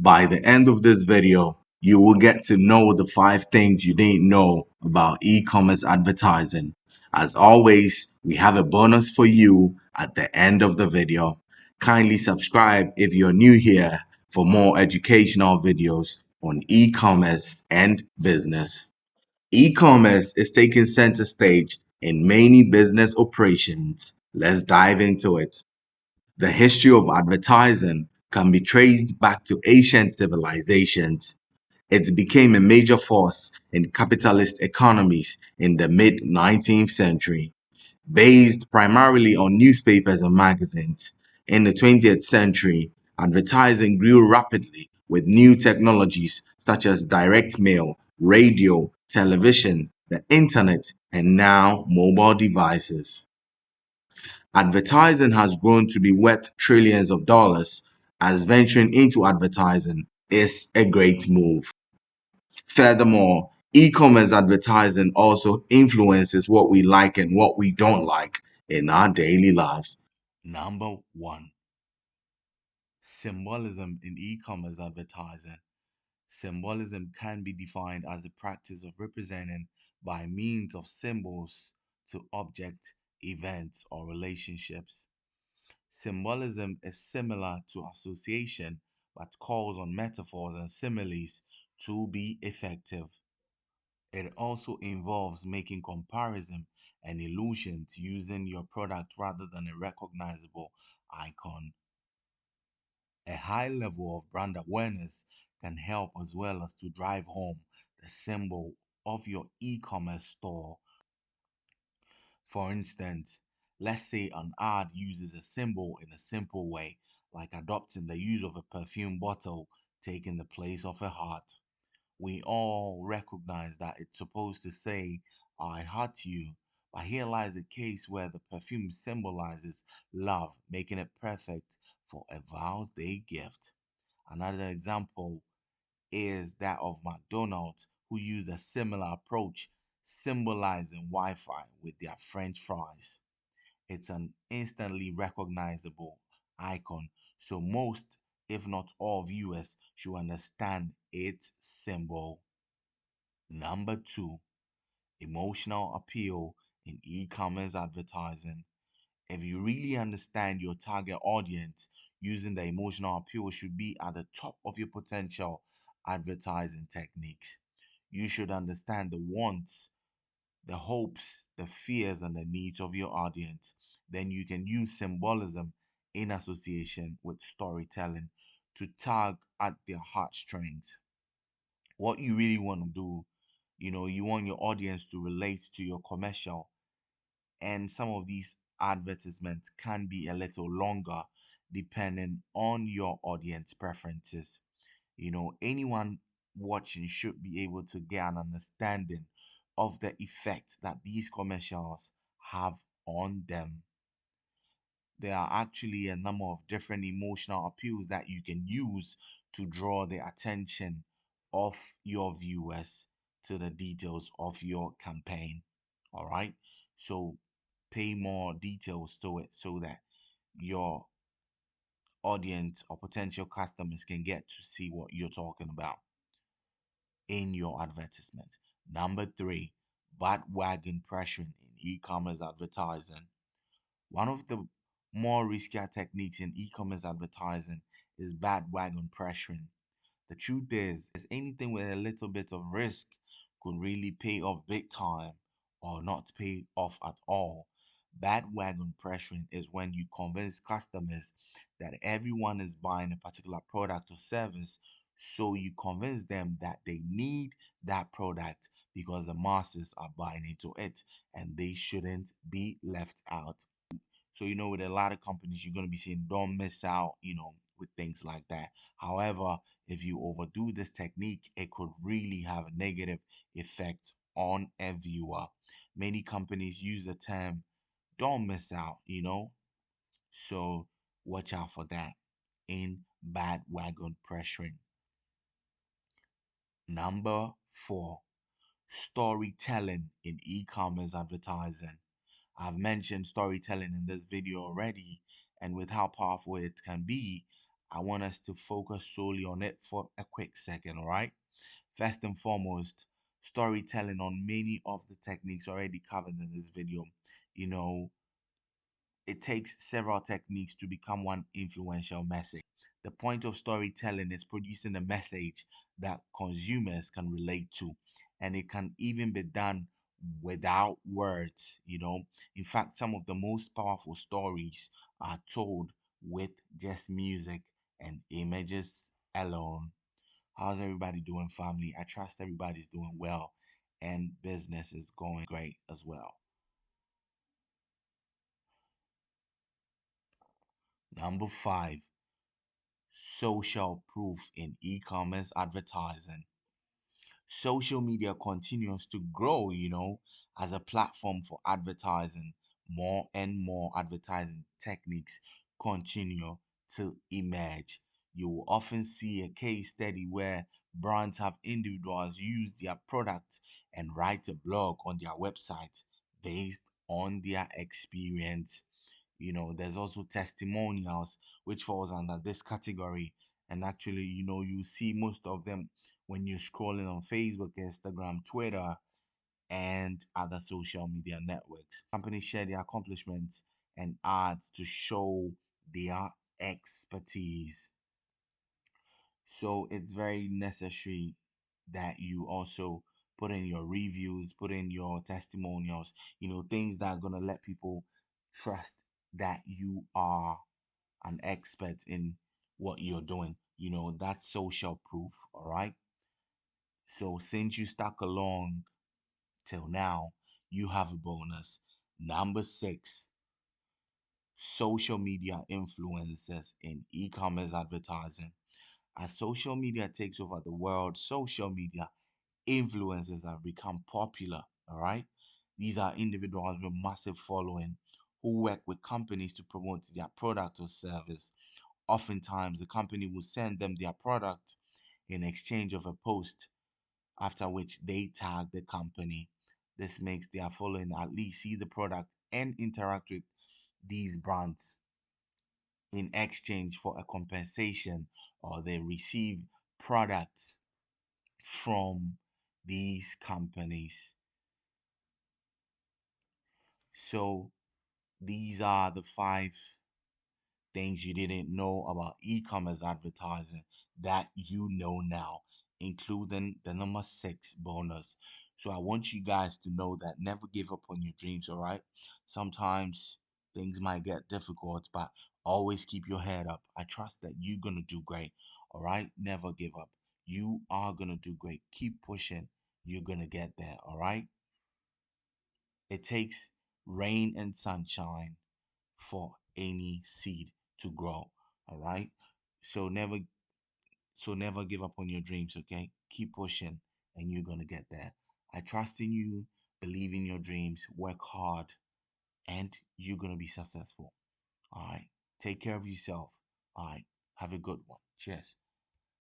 By the end of this video, you will get to know the 5 things you didn't know about e-commerce advertising. As always, we have a bonus for you at the end of the video. Kindly subscribe if you're new here for more educational videos on e-commerce and business. E-commerce is taking center stage in many business operations. Let's dive into it. The history of advertising can be traced back to ancient civilizations. It became a major force in capitalist economies in the mid 19th century, based primarily on newspapers and magazines. In the 20th century, advertising grew rapidly with new technologies such as direct mail, radio, television, the internet, and now mobile devices. Advertising has grown to be worth trillions of dollars, as venturing into advertising is a great move. Furthermore, e-commerce advertising also influences what we like and what we don't like in our daily lives. Number one, symbolism in e-commerce advertising. Symbolism can be defined as the practice of representing by means of symbols to objects, events, or relationships. Symbolism is similar to association but calls on metaphors and similes to be effective. It also involves making comparison and illusions using your product rather than a recognizable icon. A high level of brand awareness can help as well as to drive home the symbol of your e-commerce store. For instance, let's say an ad uses a symbol in a simple way, like adopting the use of a perfume bottle taking the place of a heart. We all recognize that it's supposed to say, I heart you, but here lies a case where the perfume symbolizes love, making it perfect for a Val's Day gift. Another example is that of McDonald's, who used a similar approach, symbolizing Wi Fi with their French fries. It's an instantly recognizable icon, so most, if not all, viewers should understand its symbol. Number two, emotional appeal in e commerce advertising. If you really understand your target audience, using the emotional appeal should be at the top of your potential advertising techniques. You should understand the wants, the hopes, the fears, and the needs of your audience. Then you can use symbolism in association with storytelling to tug at their heartstrings. What you really want to do, you want your audience to relate to your commercial, and some of these advertisements can be a little longer depending on your audience preferences. Anyone watching should be able to get an understanding of the effect that these commercials have on them. There are actually a number of different emotional appeals that you can use to draw the attention of your viewers to the details of your campaign. All right. So pay more details to it so that your audience or potential customers can get to see what you're talking about in your advertisement. Number three, bandwagon pressuring in e-commerce advertising. One of the more riskier techniques in e-commerce advertising is bandwagon pressuring. The truth is anything with a little bit of risk could really pay off big time or not pay off at all. Bandwagon pressuring is when you convince customers that everyone is buying a particular product or service, so you convince them that they need that product because the masses are buying into it and they shouldn't be left out. So, with a lot of companies, you're going to be seeing don't miss out, with things like that. However, if you overdo this technique, it could really have a negative effect on a viewer. Many companies use the term don't miss out. So, watch out for that in bandwagon pressuring. Number four, storytelling in e commerce advertising. I've mentioned storytelling in this video already, and with how powerful it can be, I want us to focus solely on it for a quick second, all right? First and foremost, storytelling on many of the techniques already covered in this video. You know, it takes several techniques to become one influential message. The point of storytelling is producing a message that consumers can relate to, and it can even be done without words. In fact, some of the most powerful stories are told with just music and images alone. How's everybody doing, family? I trust everybody's doing well and business is going great as well. Number five, social proof in e-commerce advertising. Social media continues to grow, as a platform for advertising. More and more advertising techniques continue to emerge. You will often see a case study where brands have individuals use their products and write a blog on their website based on their experience. There's also testimonials, which falls under this category. And actually, you see most of them when you're scrolling on Facebook, Instagram, Twitter, and other social media networks. Companies share their accomplishments and ads to show their expertise. So it's very necessary that you also put in your reviews, put in your testimonials, things that are going to let people trust that you are an expert in what you're doing. That's social proof, all right? So since you stuck along till now, you have a bonus. Number six, social media influencers in e-commerce advertising. As social media takes over the world, social media influencers have become popular. All right. These are individuals with massive following who work with companies to promote their product or service. Oftentimes, the company will send them their product in exchange of a post, after which they tag the company. This makes their following at least see the product and interact with these brands in exchange for a compensation, or they receive products from these companies. So these are the five things you didn't know about e-commerce advertising that you know now, including the number six bonus. So I want you guys to know that never give up on your dreams, all right? Sometimes things might get difficult, but always keep your head up. I trust that you're gonna do great, all right? Never give up. You are gonna do great. Keep pushing. You're gonna get there, all right? It takes rain and sunshine for any seed to grow. All right. So never give up on your dreams, okay? Keep pushing and you're gonna get there. I trust in you, believe in your dreams, work hard, and you're gonna be successful. All right. Take care of yourself. All right. Have a good one. Cheers.